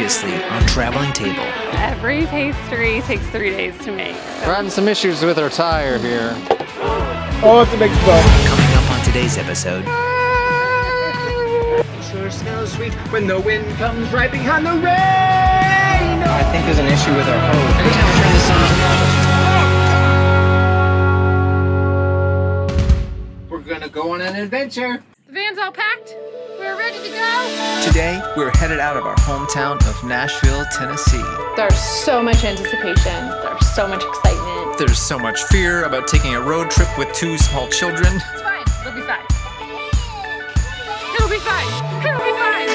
previously on Traveling Table. Every pastry takes 3 days to make. We're having some issues with our tire here. Oh, it's a big spot. Coming up on today's episode. It sure smells sweet when the wind comes right behind the rain. I think there's an issue with our hose. Every time we turn this on. We're gonna go on an adventure. The van's all packed. We're ready to go. Today, we're headed out of our hometown of Nashville, Tennessee. There's so much anticipation. There's so much excitement. There's so much fear about taking a road trip with 2 small children. It's fine. It'll be fine. It'll be fine. It'll be fine.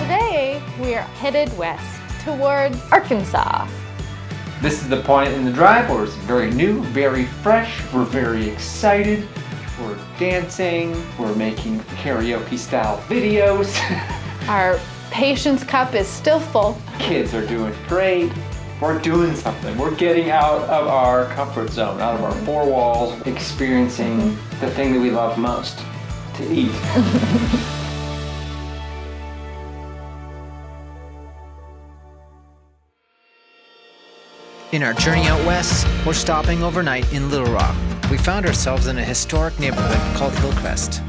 Today, we are headed west towards Arkansas. This is the point in the drive where it's very new, very fresh. We're very excited. We're dancing. We're making karaoke style videos. Our patience cup is still full. Kids are doing great. We're doing something. We're getting out of our comfort zone, out of our 4 walls, experiencing the thing that we love most, to eat. In our journey out west, we're stopping overnight in Little Rock. We found ourselves in a historic neighborhood called Hillcrest.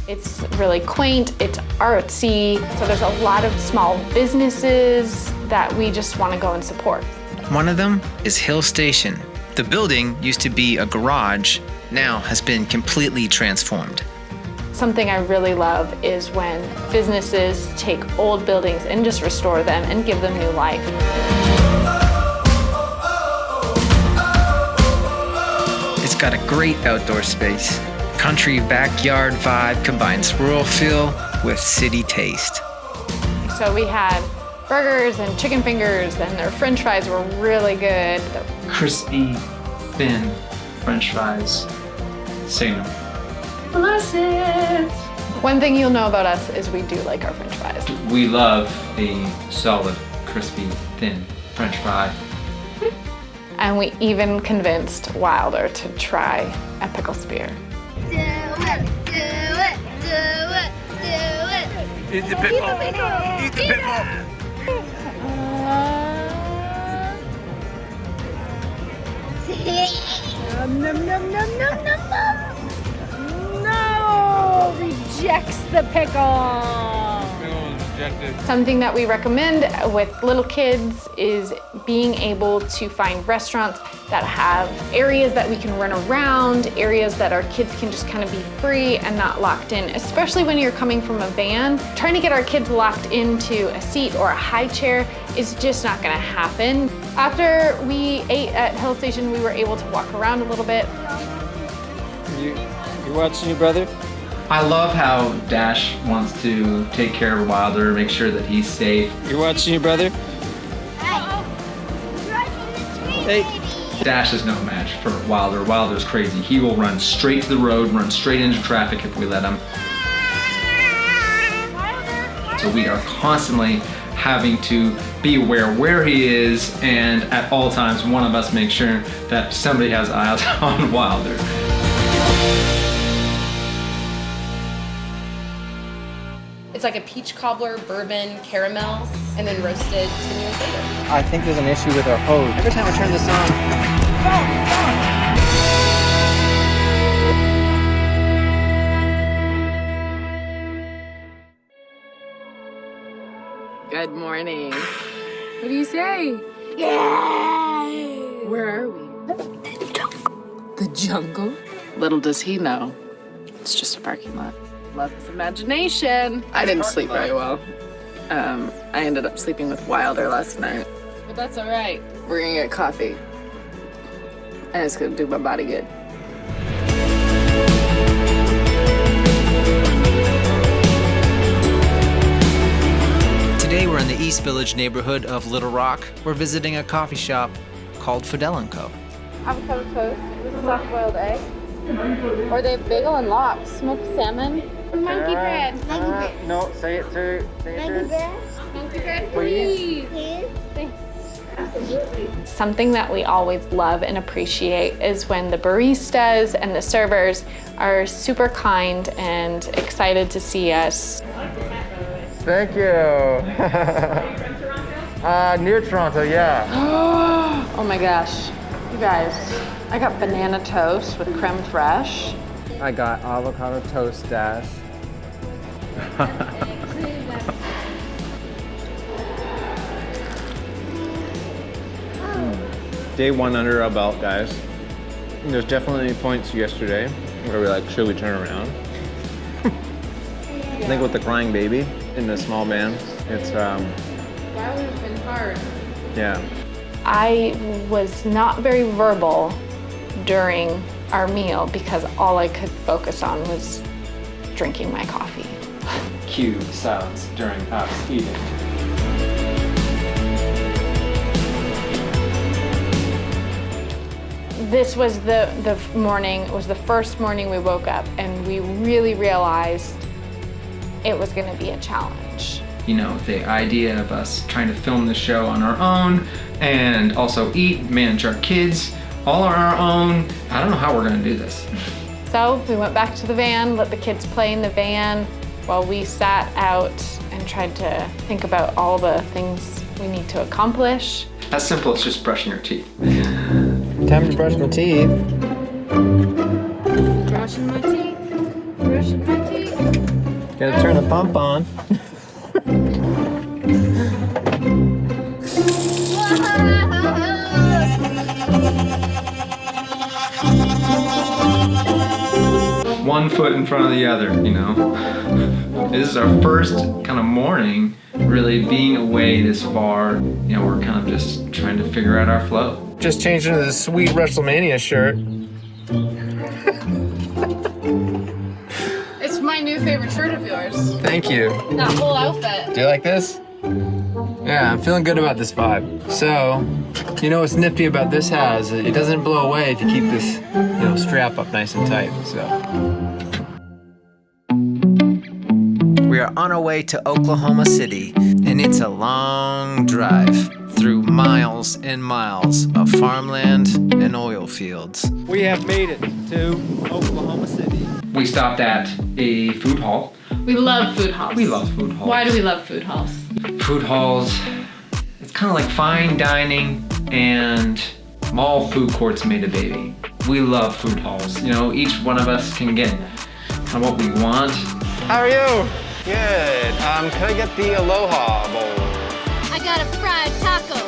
It's really quaint, it's artsy, so there's a lot of small businesses that we just want to go and support. One of them is Hill Station. The building used to be a garage, now has been completely transformed. Something I really love is when businesses take old buildings and just restore them and give them new life. It's got a great outdoor space. Country backyard vibe combines rural feel with city taste. So we had burgers and chicken fingers, and their french fries were really good. Crispy, thin French fries. Say no. Bless it! One thing you'll know about us is we do like our french fries. We love a solid, crispy, thin French fry. And we even convinced Wilder to try a pickle spear. Do it, do it, do it, do it. Eat the pickle. Eat the pickle. Nom, nom, nom, nom, nom, nom. No! Rejects the pickle. Something that we recommend with little kids is being able to find restaurants that have areas that we can run around, areas that our kids can just kind of be free and not locked in, especially when you're coming from a van. Trying to get our kids locked into a seat or a high chair is just not gonna happen. After we ate at Hill Station, we were able to walk around a little bit. You watching your brother? I love how Dash wants to take care of Wilder, make sure that he's safe. You're watching your brother? Hey. Dash is no match for Wilder. Wilder's crazy. He will run straight to the road, run straight into traffic if we let him. So we are constantly having to be aware where he is, and at all times one of us makes sure that somebody has eyes on Wilder. It's like a peach cobbler, bourbon, caramels, and then roasted 10 years later. I think there's an issue with our hose. Every time I turn this on. Good morning. What do you say? Yeah! Where are we? The jungle? Little does he know, it's just a parking lot. Love his imagination. I didn't sleep very well. I ended up sleeping with Wilder last night. But that's all right. We're gonna get coffee. And it's gonna do my body good. Today we're in the East Village neighborhood of Little Rock. We're visiting a coffee shop called Fidel & Co. Avocado toast with soft-boiled egg. Or they have bagel and lox, smoked salmon, monkey bread. No, say it through. Say it through. Monkey bread, Please. please. Thanks. Something that we always love and appreciate is when the baristas and the servers are super kind and excited to see us. Thank you. Near Toronto, yeah. Oh my gosh. You guys, I got banana toast with creme fraiche. I got avocado toast dash. Day one under our belt, guys. There's definitely points yesterday where we're like, should we turn around? I think with the crying baby in the small van, it's That would have been hard. yeah. I was not very verbal during our meal because all I could focus on was drinking my coffee. Cue silence during us eating. This was the morning, it was the first morning we woke up and we really realized it was gonna be a challenge. You know, the idea of us trying to film the show on our own and also eat, manage our kids, all on our own. I don't know how we're gonna do this. So we went back to the van, let the kids play in the van while we sat out and tried to think about all the things we need to accomplish. As simple as just brushing your teeth. Time to brush my teeth. Brushing my teeth. Brushing my teeth. Gotta turn the pump on. One foot in front of the other, you know. This is our first kind of morning really being away this far. You know, we're kind of just trying to figure out our flow. Just changed into this sweet WrestleMania shirt. It's my new favorite shirt of yours. Thank you. That whole outfit. Do you like this? Yeah, I'm feeling good about this vibe. So, you know what's nifty about this has, it doesn't blow away if you keep this, you know, strap up nice and tight, so. We are on our way to Oklahoma City, and it's a long drive through miles and miles of farmland and oil fields. We have made it to Oklahoma City. We stopped at a food hall. We love food halls. We love food halls. Why do we love food halls? Food halls, it's kind of like fine dining and mall food courts made a baby. We love food halls. You know, each one of us can get kind of what we want. How are you? Good. Can I get the Aloha bowl? I got a fried taco.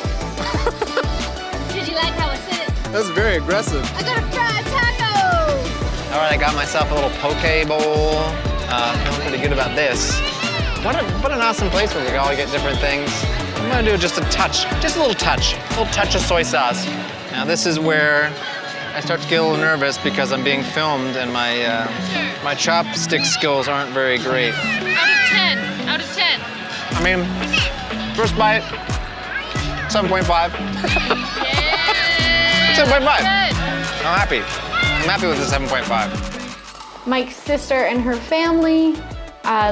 Did you like how I said it? That was very aggressive. I got a fried taco. All right, I got myself a little poke bowl. Feeling pretty good about this. What an awesome place where we can all get different things. I'm gonna do just a little touch of soy sauce. Now this is where I start to get a little nervous because I'm being filmed and my chopstick skills aren't very great. Out of 10. I mean, first bite, 7.5. Yeah. 7.5. I'm happy. I'm happy with the 7.5. Mike's sister and her family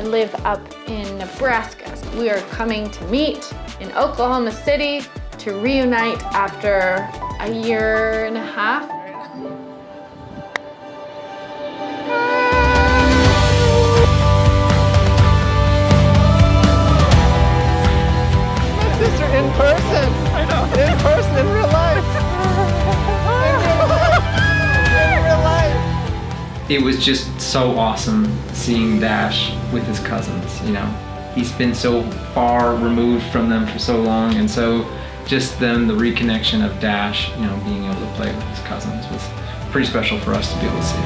live up in Nebraska. We are coming to meet in Oklahoma City to reunite after a year and a half. My sister in person. I know. In person, in real life. In real life. It was just so awesome seeing Dash with his cousins, you know. He's been so far removed from them for so long, and so just then the reconnection of Dash, you know, being able to play with his cousins was pretty special for us to be able to see.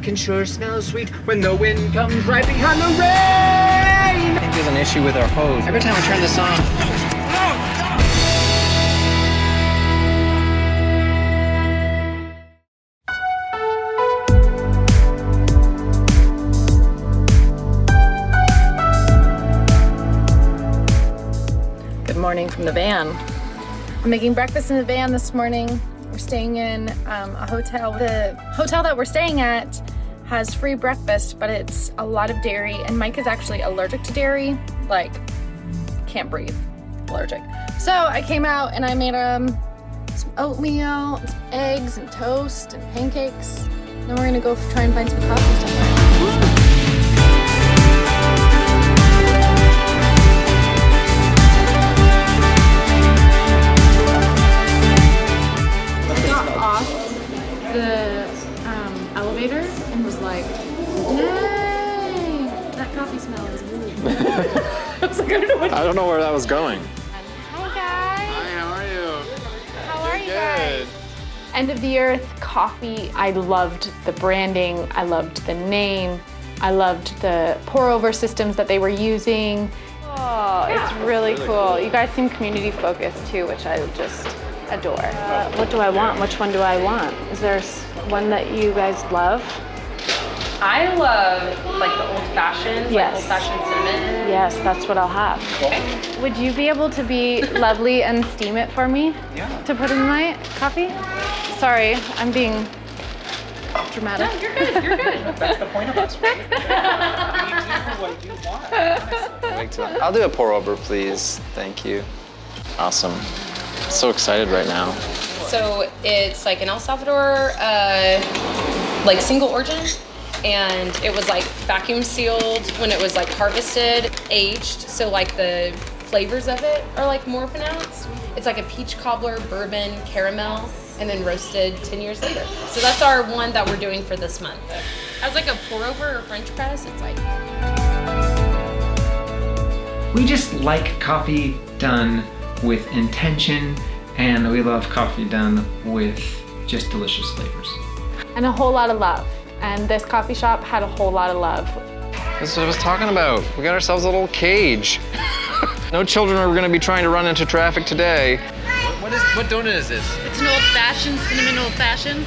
Can sure smell sweet when the wind comes right behind the rain. I think there's an issue with our hose. Every time I turn this on, Morning from the van. I'm making breakfast in the van this morning. We're staying in a hotel. The hotel that we're staying at has free breakfast, but it's a lot of dairy, and Mike is actually allergic to dairy, like can't breathe, allergic. So I came out and I made some oatmeal, and some eggs and toast and pancakes. Then we're gonna go try and find some coffee somewhere. The elevator and was like, yay! That coffee smell is good. I was like, I don't know where that was going. Hi guys. Hi, how are you? How are you guys? Good. End of the Earth coffee. I loved the branding. I loved the name. I loved the pour-over systems that they were using. Oh, it's really cool. You guys seem community focused too, which I just adore. What do I want? Which one do I want? Is there one that you guys love? I love like the old-fashioned, Yes. like old-fashioned cinnamon. Yes, that's what I'll have. Okay. Would you be able to be lovely and steam it for me? Yeah. To put in my coffee? Sorry, I'm being dramatic. No, you're good, you're good. That's the point of us, right? You do what you want, honestly. I'll do a pour over, please. Thank you. Awesome. So excited right now. So it's like an El Salvador, like single origin, and it was like vacuum sealed when it was like harvested, aged. So like the flavors of it are like more pronounced. It's like a peach cobbler, bourbon, caramel, and then roasted 10 years later. So that's our one that we're doing for this month. As like a pour over or French press, it's like. We just like coffee done with intention, and we love coffee done with just delicious flavors. And a whole lot of love. And this coffee shop had a whole lot of love. That's what I was talking about. We got ourselves a little cage. No children are gonna be trying to run into traffic today. What donut is this? It's an old-fashioned, cinnamon old-fashioned.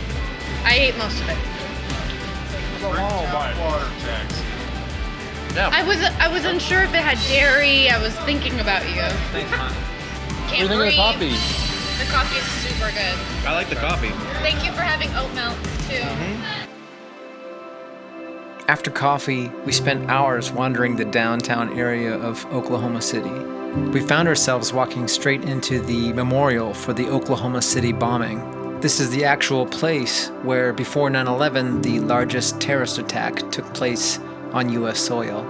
I ate most of it. No. I was unsure if it had dairy. I was thinking about you. Thanks, man. Can't breathe. The coffee is super good. I like the coffee. Thank you for having oat milk too. After coffee, we spent hours wandering the downtown area of Oklahoma City. We found ourselves walking straight into the memorial for the Oklahoma City bombing. This is the actual place where, before 9/11, the largest terrorist attack took place on U.S. soil.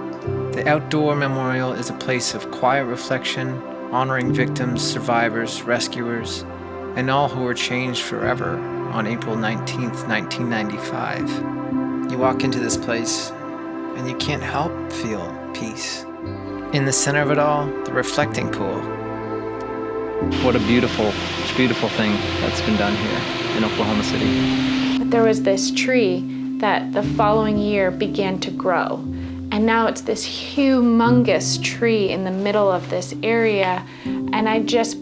The outdoor memorial is a place of quiet reflection, honoring victims, survivors, rescuers, and all who were changed forever on April 19th, 1995. You walk into this place, and you can't help feel peace. In the center of it all, the reflecting pool. What a beautiful, beautiful thing that's been done here in Oklahoma City. But there was this tree that the following year began to grow. And now it's this humongous tree in the middle of this area. And I just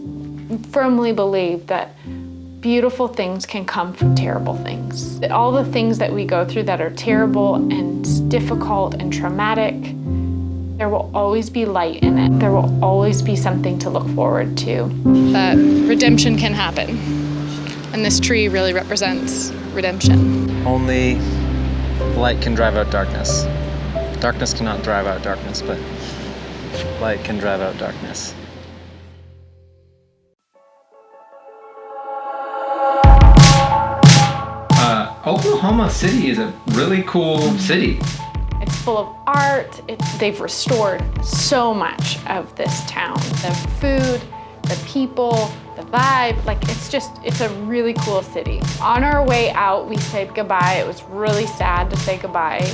firmly believe that beautiful things can come from terrible things. That all the things that we go through that are terrible and difficult and traumatic, there will always be light in it. There will always be something to look forward to. That redemption can happen. And this tree really represents redemption. Only light can drive out darkness. Darkness cannot drive out darkness, but light can drive out darkness. Oklahoma City is a really cool city. It's full of art. They've restored so much of this town. The food, the people, the vibe, like it's a really cool city. On our way out, we said goodbye. It was really sad to say goodbye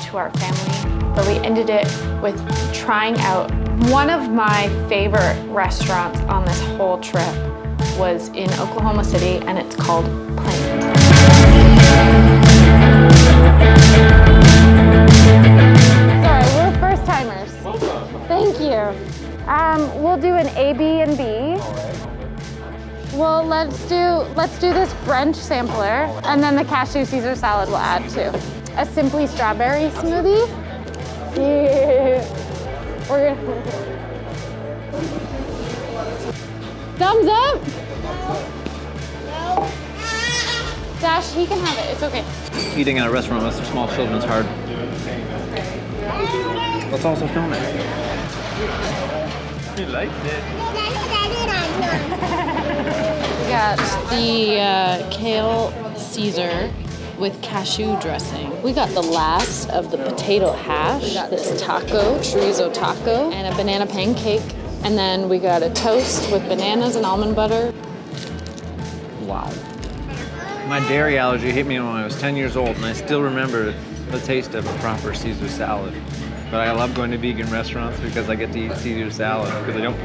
to our family, but we ended it with trying out one of my favorite restaurants on this whole trip was in Oklahoma City, and it's called Plant. Sorry, we're first timers. Thank you. We'll do an A, B, and B. Well, let's do this French sampler, and then the cashew Caesar salad we'll add too. A simply strawberry smoothie. Yeah. We're gonna. Thumbs up. Dash, he can have it. It's okay. Eating at a restaurant with small children is hard. Let's also film it. He liked it. We got the kale Caesar with cashew dressing. We got the last of the potato hash. We got this taco, chorizo taco, and a banana pancake. And then we got a toast with bananas and almond butter. Wow. My dairy allergy hit me when I was 10 years old, and I still remember the taste of a proper Caesar salad. But I love going to vegan restaurants because I get to eat Caesar salad because I don't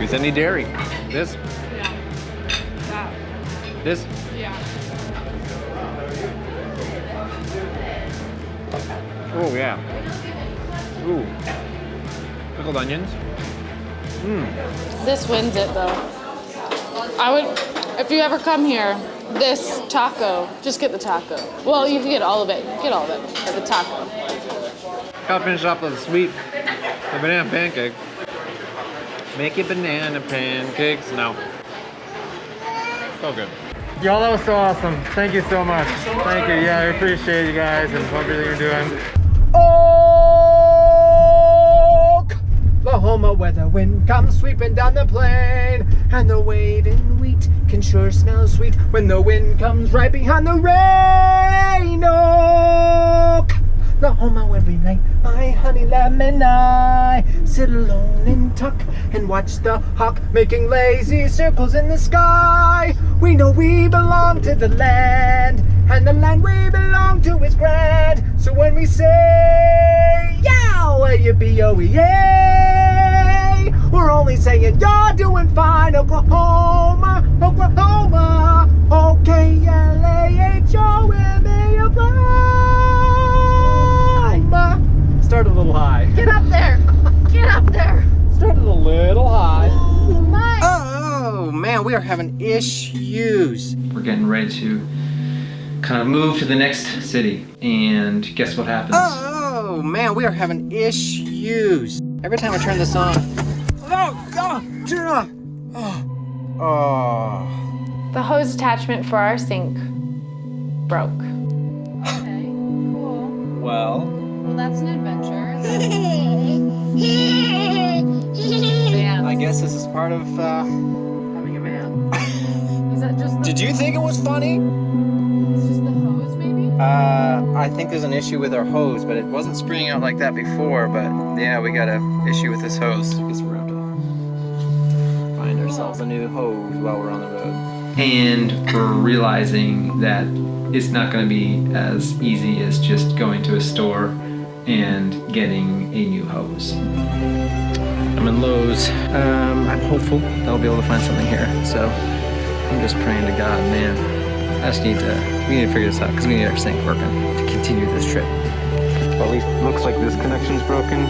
use any dairy. This? Yeah. This? Yeah. Oh, yeah. Ooh. Pickled onions. This wins it though. I would, if you ever come here, this taco, just get the taco. Well, you can get all of it. Get all of it. Get the taco. Gotta finish off with the banana pancake. Make it banana pancakes. No. So good. Y'all, that was so awesome. Thank you so much. Thank you. Yeah, I appreciate you guys and everything you're doing. Oklahoma, where the wind comes sweeping down the plain, and the waving wheat can sure smell sweet when the wind comes right behind the rain. Oklahoma, every night my honey lamb and I sit alone and tuck and watch the hawk making lazy circles in the sky. We know we belong to the land, and the land we belong to is grand. So when we say yow, yippee-yo-yay, we're only saying you're doing fine, Oklahoma, Oklahoma, O-K-L-A-H-O-M-A, Oklahoma. Start a little high. Get up there. Get up there. Started a little high. Oh, my. Oh man, we are having issues. We're getting ready to kind of move to the next city, and guess what happens? Oh man, we are having issues. Every time I turn this on. Turn it off. Oh. The hose attachment for our sink broke. Okay, cool. Well. Well, that's an adventure. I guess this is part of having a van. Is that just the Did you think it was funny? It's just the hose, maybe? I think there's an issue with our hose, but it wasn't spraying out like that before. But yeah, we got an issue with this hose. I guess we're going to find ourselves a new hose while we're on the road. And we're realizing that it's not going to be as easy as just going to a store and getting a new hose. I'm in Lowe's. I'm hopeful that I'll be able to find something here. So I'm just praying to God, man. We need to figure this out because we need our sink working to continue this trip. Well, at least it looks like this connection's broken.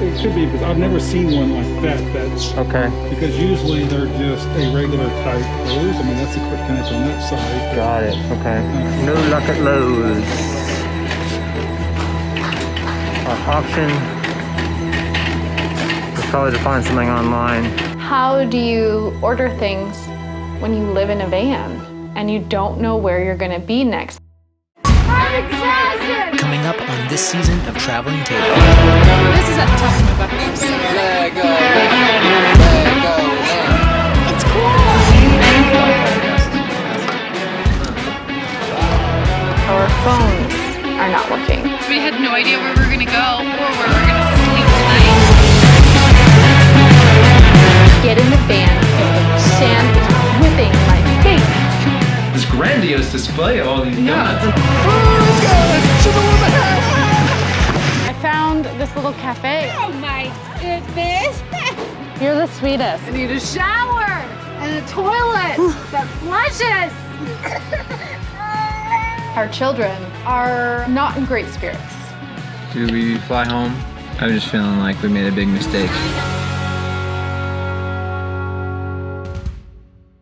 It should be, because I've never seen one like that. That's Okay. because usually they're just a regular type hose. I mean, that's a quick connect on that side. Got it. Okay. No luck at Lowe's. Our option is probably to find something online. How do you order things when you live in a van and you don't know where you're going to be next? Coming up on this season of Traveling Table. This is at the top of my bucket list. Lego. It's cool. Our phones are not working. We had no idea where we were gonna go or where we were gonna sleep tonight. Get in the van and the sand is whipping my face. This grandiose display of all these donuts. I found this little cafe. Oh my goodness. You're the sweetest. I need a shower and a toilet that flushes. Our children are not in great spirits. Do we fly home? I'm just feeling like we made a big mistake.